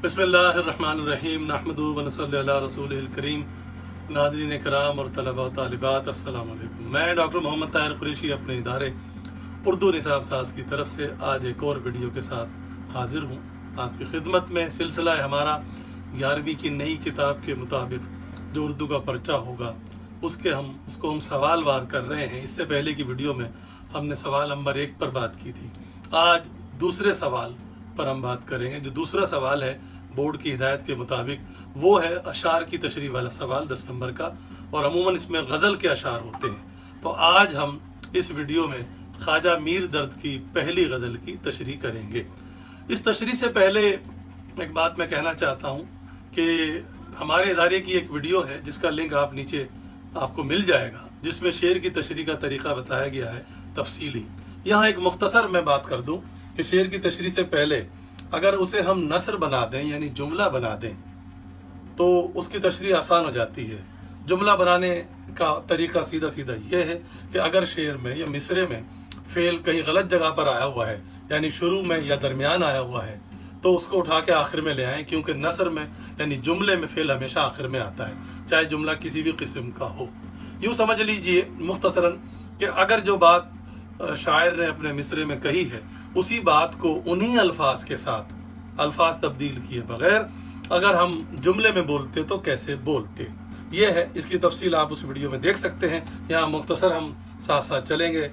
बिस्मिल्लाहिर्रहमानिर्रहीम नहमदुहु व नसल्ली अला रसूलिहिल करीम। नाज़रीन कराम और तलबा व तालिबात, अस्सलाम वालेकुम। मैं डॉक्टर मोहम्मद ताहिर कुरैशी अपने इदारे उर्दू निसाब साज की तरफ से आज एक और वीडियो के साथ हाजिर हूँ आपकी खिदमत में। सिलसिला है हमारा 11वीं की नई किताब के मुताबिक जो उर्दू का पर्चा होगा उसको हम सवाल वार कर रहे हैं। इससे पहले की वीडियो में हमने सवाल नंबर 1 पर बात की थी। आज दूसरे सवाल पर हम बात करेंगे। जो दूसरा सवाल है बोर्ड की हिदायत के मुताबिक वो है अशार की तशरीह वाला सवाल 10 नंबर का, और अमूमन इसमें गज़ल के अशार होते हैं। तो आज हम इस वीडियो में ख्वाजा मीर दर्द की पहली गज़ल की तशरीह करेंगे। इस तशरीह से पहले एक बात मैं कहना चाहता हूँ कि हमारे इदारे की एक वीडियो है जिसका लिंक आप नीचे आपको मिल जाएगा, जिसमें शेर की तशरीह का तरीका बताया गया है तफसीली। यहाँ एक मुख्तसर मैं बात कर दूँ कि शेर की तशरीह से पहले अगर उसे हम नसर बना दें यानी जुमला बना दें तो उसकी तशरीह आसान हो जाती है। जुमला बनाने का तरीका सीधा सीधा ये है कि अगर शेर में या मिसरे में फेल कहीं गलत जगह पर आया हुआ है यानी शुरू में या दरमियान आया हुआ है तो उसको उठा के आखिर में ले आएं, क्योंकि नसर में यानी जुमले में फेल हमेशा आखिर में आता है, चाहे जुमला किसी भी किस्म का हो। यूँ समझ लीजिए मुख्तसरन कि अगर जो बात शायर ने अपने मिसरे में कही है उसी बात को उन्हीं अल्फाज के साथ अल्फाज तब्दील किए बगैर अगर हम जुमले में बोलते तो कैसे बोलते, ये है। इसकी तफसील आप उस वीडियो में देख सकते हैं। यहाँ मुख्तसर हम साथ साथ चलेंगे।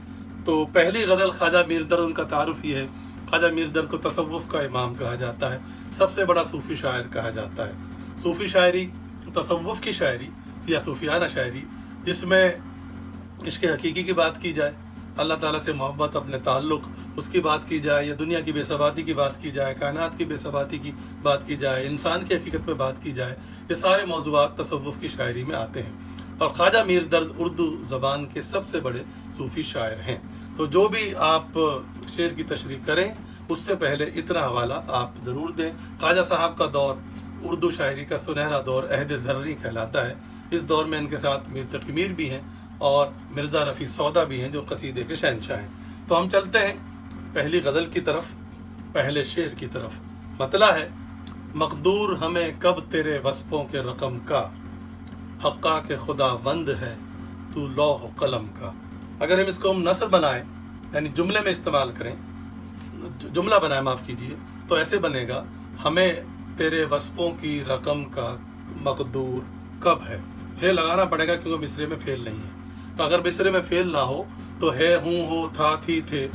तो पहली गज़ल ख्वाजा मीर दर्द, उनका तारुफ ये है। ख्वाजा मीर दर्द को तसव्वुफ़ का इमाम कहा जाता है, सबसे बड़ा सूफ़ी शायर कहा जाता है। सूफ़ी शायरी, तसव्वुफ़ की शायरी या सूफियाना शायरी जिसमें इश्क़ हकीकी की बात की जाए, अल्लाह ताला से मोहब्बत, अपने ताल्लुक़, उसकी बात की जाए, या दुनिया की बेसबाती की बात की जाए, कायनात की बेसबाती की बात की जाए, इंसान की हकीकत पे बात की जाए, ये सारे मौज़ूआत तसव्वुफ़ की शायरी में आते हैं। और ख्वाजा मीर दर्द उर्दू ज़बान के सबसे बड़े सूफ़ी शायर हैं। तो जो भी आप शेर की तशरीह करें उससे पहले इतना हवाला आप ज़रूर दें। ख्वाजा साहब का दौर उर्दू शायरी का सुनहरा दौर अहद ज़र्री कहलाता है। इस दौर में इनके साथ मीर तक़ी मीर भी हैं और मिर्ज़ा रफ़ी सौदा भी हैं जो कसीदे के शहंशाह हैं। तो हम चलते हैं पहली गज़ल की तरफ, पहले शेर की तरफ। मतला है, मक़दूर हमें कब तेरे वस्फ़ों के रकम का, हक़्क़ा के खुदावंद है तू लौह कलम का। अगर हम इसको हम नसर बनाएं यानी जुमले में इस्तेमाल करें, जुमला बनाए माफ़ कीजिए, तो ऐसे बनेगा, हमें तेरे वस्फ़ों की रकम का मक़दूर कब है लगाना पड़ेगा क्योंकि मिसरे में फेल नहीं है। तो अगर मिसरे में फेल ना हो तो है, हूँ, हो, था, थी, थे,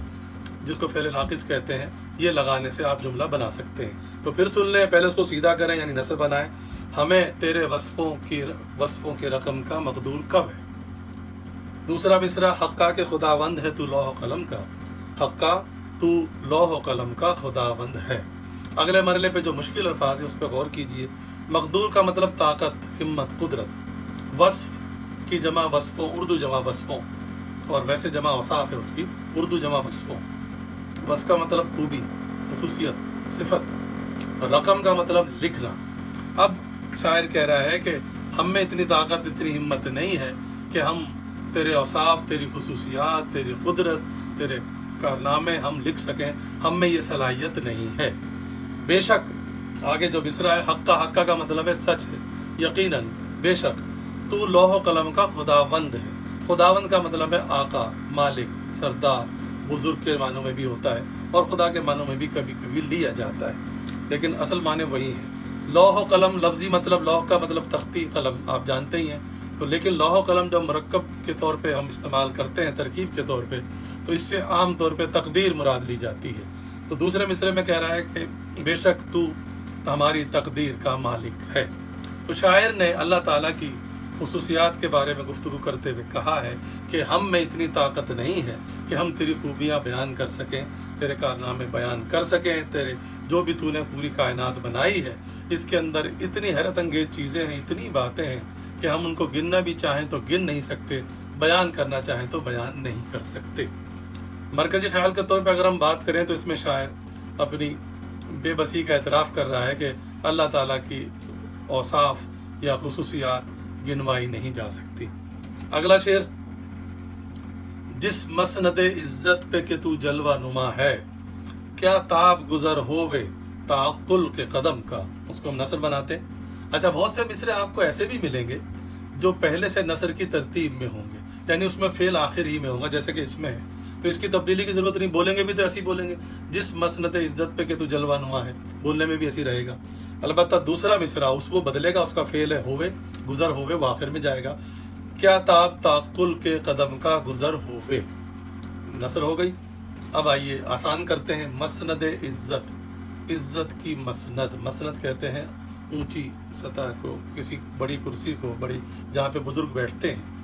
जिसको फेल नाक़िस कहते हैं, ये लगाने से आप जुमला बना सकते हैं। तो फिर सुन लें, पहले उसको सीधा करें यानी नसर बनाएं। हमें तेरे वस्फ़ों की रकम का मक़दूर कब है। दूसरा मिसरा, हक़्क़ा के खुदावंद है तू लौह कलम का, हक़्क़ा तू लौह कलम का खुदावंद है। अगले मरले पे जो मुश्किल अल्फाज है उस पर गौर कीजिए। मक़दूर का मतलब ताकत, हिम्मत, कुदरत। वस्फ़ की जमा वस्फ़ों, उर्दू जमा वस्फ़ों, और वैसे जमा औसाफ है उसकी, उर्दू जमा वस्फ़ों। वस्फ़ का मतलब खूबी, खुसूसियत, सिफत। रकम का मतलब लिखना। अब शायर कह रहा है कि हम में इतनी ताकत, इतनी हिम्मत नहीं है कि हम तेरे औसाफ, तेरी खुसूसियात, तेरी कुदरत, तेरे कारनामे हम लिख सकें, हम में ये सलाहियत नहीं है। बेशक, आगे जो मिसरा है, हक़्क़ा का मतलब है सच है, यकीनन, बेशक, तू लौह कलम का खुदावंद है। खुदावंद का मतलब है आका, मालिक, सरदार, बुजुर्ग के मानों में भी होता है और खुदा के मानों में भी कभी कभी लिया जाता है, लेकिन असल माने वही है। लौह कलम लफ्जी मतलब, लौह का मतलब तख्ती, कलम आप जानते ही हैं। तो लेकिन लौह कलम जब मरकब के तौर पे हम इस्तेमाल करते हैं, तरकीब के तौर पे, तो इससे आम तौर पे तकदीर मुराद ली जाती है। तो दूसरे मिसरे में कह रहा है कि बेशक तू हमारी तकदीर का मालिक है। तो शायर ने अल्लाह ताला की खुसूसियात के बारे में गुफ्तगू करते हुए कहा है कि हम में इतनी ताकत नहीं है कि हम तेरी खूबियाँ बयान कर सकें, तेरे कारनामे बयान कर सकें, तेरे जो भी तूने पूरी कायनात बनाई है इसके अंदर इतनी हैरत अंगेज़ चीज़ें हैं, इतनी बातें हैं कि हम उनको गिनना भी चाहें तो गिन नहीं सकते, बयान करना चाहें तो बयान नहीं कर सकते। मरकज़ी ख्याल के तौर पर अगर हम बात करें तो इसमें शायर अपनी बेबसी का एतराफ़ कर रहा है कि अल्लाह ताला की औसाफ या खुसूसियात गिनवाई नहीं जा सकती। अगला शेर, जिस मसनद इज्जत पे के तू जलवा नुमा है, क्या ताब गुजर होवे ताकुल के कदम का, उसको हम नसर बनाते हैं। अच्छा, बहुत से मिसरे आपको ऐसे भी मिलेंगे जो पहले से नसर की तरतीब में होंगे, यानी उसमें फेल आखिर ही में होगा, जैसे कि इसमें है, तो इसकी तब्दीली की जरूरत नहीं, बोलेंगे भी तो ऐसे ही बोलेंगे, जिस मसनत इज्जत पे कि तू जलवानुमा है, बोलने में भी ऐसी रहेगा। अलबत्ता दूसरा मिसरा उसको बदलेगा, उसका फेल है होवे, गुजर होवे, वो आखिर में जाएगा। क्या ताब ताकुल के कदम का गुजर होवे, नसर हो गई। अब आइए आसान करते हैं। मसनद इज्जत, इज्जत की मसनद, मसनद कहते हैं ऊंची सतह को, किसी बड़ी कुर्सी को, बड़ी जहाँ पे बुजुर्ग बैठते हैं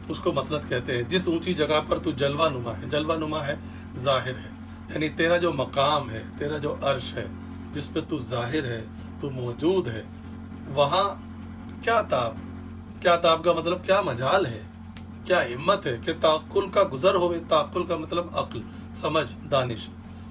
उसको मसनद कहते हैं। जिस ऊंची जगह पर तू जलवा नुमा है, जलवा नुमा है ज़ाहिर है, यानी तेरा जो मकाम है, तेरा जो अर्श है, जिस पे तू ज़ाहिर है, तू मौजूद है, वहाँ क्या ताब, क्या ताब का मतलब क्या मजाल है, क्या हिम्मत है कि ताकुल का गुजर होवे। ताकुल का मतलब अक्ल, समझ, दानिश,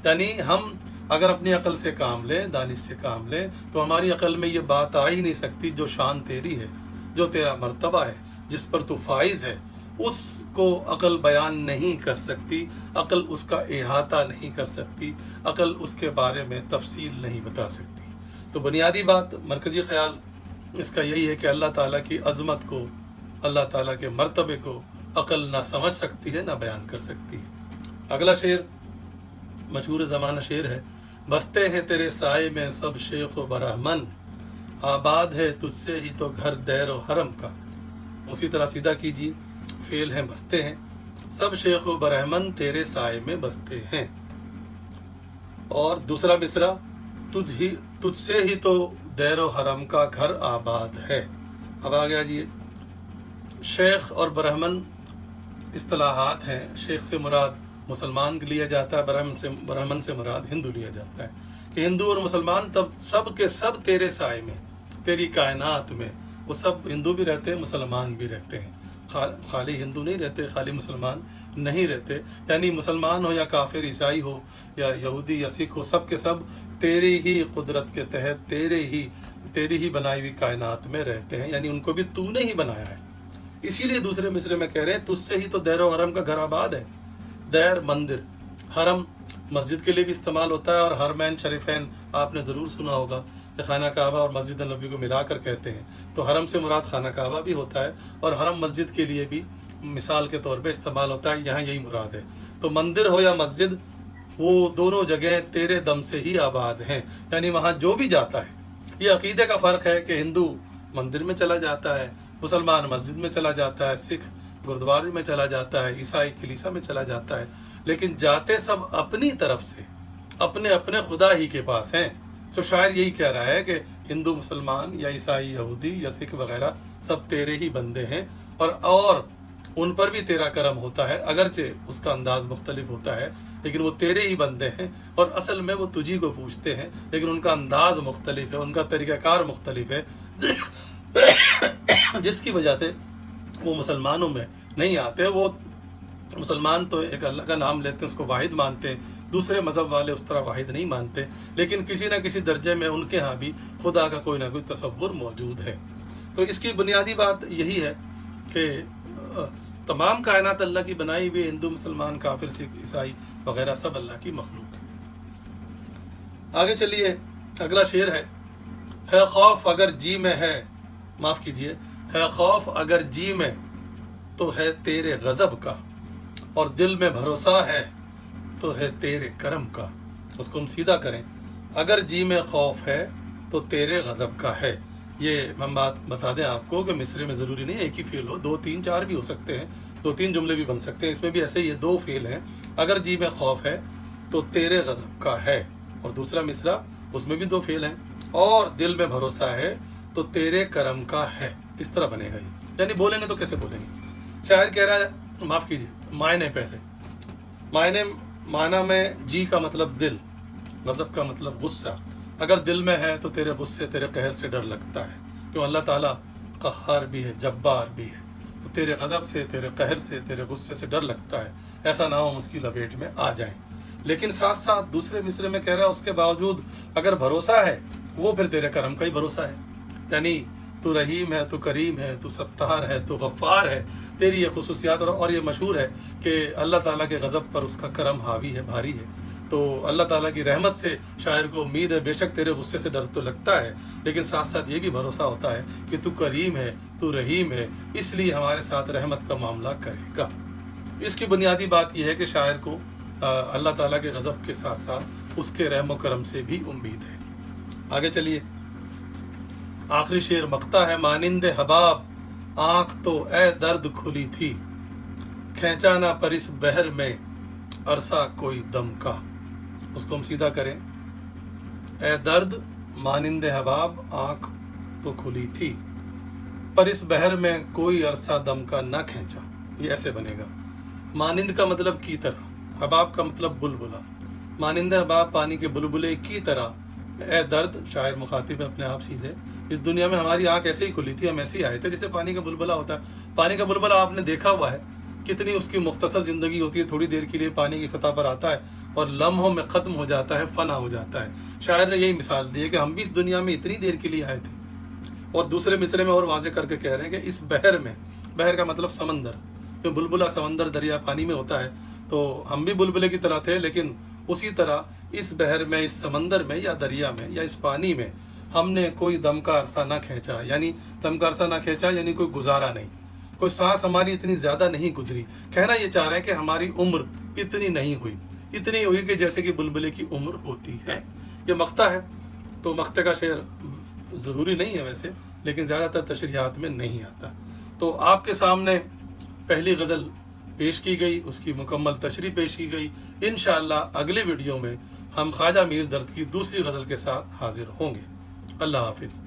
यानी हम अगर अपनी अकल से काम लें, दानिश से काम लें, तो हमारी अकल में ये बात आ ही नहीं सकती जो शान तेरी है, जो तेरा मर्तबा है, जिस पर तू फाइज है, उसको अकल बयान नहीं कर सकती, अकल उसका इहाता नहीं कर सकती, अकल उसके बारे में तफसील नहीं बता सकती। तो बुनियादी बात, मरकजी ख्याल इसका यही है कि अल्लाह ताला की अज़मत को, अल्लाह ताला के मर्तबे को अकल ना समझ सकती है, ना बयान कर सकती है। अगला शेर मशहूर ज़माना शेर है। बसते हैं तेरे साए में सब शेख व बरहमन, आबाद है तुझसे ही तो घर दैर व हरम का। उसी तरह सीधा कीजिए, फेल हैं बसते हैं, सब शेख व बरहमन तेरे साए में बसते हैं। और दूसरा मिसरा, तुझसे ही तो दैर व हरम का घर आबाद है। अब आ गया जी, शेख और बरहमन इस्तिलाहात हैं। शेख से मुराद मुसलमान लिया जाता है, बरहमन से मुराद हिंदू लिया जाता है, कि हिंदू और मुसलमान तब सब के सब तेरे साए में, तेरी कायनात में, वो सब हिंदू भी रहते हैं, मुसलमान भी रहते हैं। खाली हिंदू नहीं रहते, खाली मुसलमान नहीं रहते, यानी मुसलमान हो या काफिर, ईसाई हो या यहूदी या सिख हो, सब के सब तेरी ही कुदरत के तहत, तेरी ही बनाई हुई कायनात में रहते हैं, यानी उनको भी तूने ही बनाया है। इसीलिए दूसरे मिसरे में कह रहे हैं तुझसे ही तो दैर व हरम का घर आबाद है। दैर मंदिर, हरम मस्जिद के लिए भी इस्तेमाल होता है, और हरमैन शरीफैन आपने ज़रूर सुना होगा कि खाना काबा और मस्जिद नबी को मिलाकर कहते हैं। तो हरम से मुराद खाना काबा भी होता है, और हरम मस्जिद के लिए भी मिसाल के तौर पे इस्तेमाल होता है, यहाँ यही मुराद है। तो मंदिर हो या मस्जिद, वो दोनों जगह तेरे दम से ही आबाद हैं, यानी वहाँ जो भी जाता है, ये अकीदे का फ़र्क है कि हिंदू मंदिर में चला जाता है, मुसलमान मस्जिद में चला जाता है, सिख गुरुद्वारे में चला जाता है, ईसाई कलीसा में चला जाता है, लेकिन जाते सब अपनी तरफ से, अपने अपने खुदा ही के पास हैं। तो शायर यही कह रहा है कि हिंदू, मुसलमान या ईसाई, यहूदी या सिख वगैरह सब तेरे ही बंदे हैं, और उन पर भी तेरा करम होता है, अगरचे उसका अंदाज मुख्तलिफ होता है, लेकिन वो तेरे ही बंदे हैं, और असल में वो तुझी को पूछते हैं, लेकिन उनका अंदाज मुख्तलिफ है, उनका तरीक़ाकार मुख्तलिफ है, जिसकी वजह से वो मुसलमानों में नहीं आते। वो मुसलमान तो एक अल्लाह का नाम लेते हैं, उसको वाहिद मानते हैं, दूसरे मज़हब वाले उस तरह वाहिद नहीं मानते, लेकिन किसी न किसी दर्जे में उनके यहाँ भी खुदा का कोई ना कोई तसव्वुर मौजूद है। तो इसकी बुनियादी बात यही है कि तमाम कायनात अल्लाह की बनाई हुई, हिंदू, मुसलमान, काफिर, सिख, ईसाई वगैरह सब अल्लाह की मखलूक है। आगे चलिए, अगला शेर है खौफ अगर जी में है, माफ़ कीजिए, है खौफ अगर जी में तो है तेरे गज़ब का, और दिल में भरोसा है तो है तेरे करम का। उसको हम सीधा करें, अगर जी में खौफ है तो तेरे गज़ब का है। ये हम बात बता दें आपको कि मिसरे में ज़रूरी नहीं एक ही फेल हो, 2, 3, 4 भी हो सकते हैं, 2-3 जुमले भी बन सकते हैं। इसमें भी ऐसे ये 2 फेल हैं। अगर जी में खौफ है तो तेरे गज़ब का है, और दूसरा मिसरा उसमें भी 2 फेल हैं, और दिल में भरोसा है तो तेरे करम का है। इस तरह बनेगा ये, यानी बोलेंगे तो कैसे बोलेंगे। शायर कह रहा है, माफ़ कीजिए, मायने पहले, माना में जी का मतलब दिल, गज़ब का मतलब गुस्सा। अगर दिल में है तो तेरे गुस्से, तेरे कहर से डर लगता है, क्यों अल्लाह ताला क़हार भी है, जब्बार भी है, तो तेरे गज़ब से, तेरे कहर से, तेरे गुस्से से डर लगता है, ऐसा ना हो हम उसकी लपेट में आ जाएं। लेकिन साथ साथ दूसरे मिसरे में कह रहा है उसके बावजूद अगर भरोसा है, वो फिर तेरे करम का ही भरोसा है, यानी तू रहीम है, तू करीम है, तू सत्तार है, तू गफ़ार है, तेरी ये खुसूसियात। और ये मशहूर है कि अल्लाह ताला के गज़ब पर उसका करम हावी है, भारी है। تو اللہ تعالیٰ کی رحمت سے شاعر کو امید ہے، بے شک تیرے غصے سے ڈر تو لگتا ہے، لیکن ساتھ ساتھ یہ بھی بھروسہ ہوتا ہے کہ تو کریم ہے، تو رحیم ہے، اس لیے ہمارے ساتھ رحمت کا معاملہ کرے گا۔ اس کی بنیادی بات یہ ہے کہ شاعر کو اللہ تعالیٰ کے غضب کے ساتھ ساتھ اس کے رحم و کرم سے بھی امید ہے۔ آگے چلیے، آخری شعر مقطع ہے۔ مانند حباب آنکھ تو اے درد کھلی تھی، کھینچا نہ پر اس بحر میں عرصہ کوئی دم کا۔ اس کو ہم سیدھا کریں، اے درد مانند حباب آنکھ تو کھلی تھی، پر اس بحر میں کوئی عرصہ دم کا نہ کھینچا۔ یہ ایسے بنے گا۔ مانند کا مطلب کی طرح، حباب کا مطلب بلبلا، مانند حباب پانی کے بلبلے کی طرح، اے درد شاعر مخاطب ہے اپنے آپ سے، اس دنیا میں ہماری آنکھ ایسے ہی کھلی تھی، ہم ایسے ہی آئے تھے جیسے پانی کا بلبلا ہوتا ہے۔ پانی کا بلبلا آپ نے دیکھا ہوا ہے، کتنی اس کی مختصر زندگی ہوتی ہے، تھوڑی دیر کے لیے پانی کی سطح پر آتا ہے اور لمحوں میں ختم ہو جاتا ہے، فنا ہو جاتا ہے۔ شاعر نے یہی مثال دی ہے کہ ہم بھی اس دنیا میں اتنی دیر کے لیے آئے تھے۔ اور دوسرے مصرے میں اور واضح کر کے کہہ رہے ہیں کہ اس بحر میں، بحر کا مطلب سمندر، جو بلبلا سمندر دریا پانی میں ہوتا ہے، تو ہم بھی بلبلے کی طرح تھے، لیکن اسی طرح اس بحر میں، اس سمندر میں یا دریا میں یا اس پانی میں ہم نے کوئی دم کا عرصہ نہ کھینچا۔ یعنی دم کا عرصہ نہ کھینچا یعنی کوئی گزارا نہیں، کوئی سانس ہماری اتنی زیادہ نہیں گزری۔ کہنا یہ چاہ رہے ہیں کہ ہماری عمر اتنی نہیں ہوئی، اتنی ہوئی کہ جیسے کہ بلبلے کی عمر ہوتی ہے۔ یہ مقطع ہے، تو مقطع کا شعر ضروری نہیں ہے ویسے، لیکن زیادہ تر تشریحات میں نہیں آتا۔ تو آپ کے سامنے پہلی غزل پیش کی گئی، اس کی مکمل تشریح پیش کی گئی۔ انشاءاللہ اگلے ویڈیو میں ہم خواجہ میر درد کی دوسری غزل کے ساتھ حاضر ہوں گے۔ اللہ حافظ۔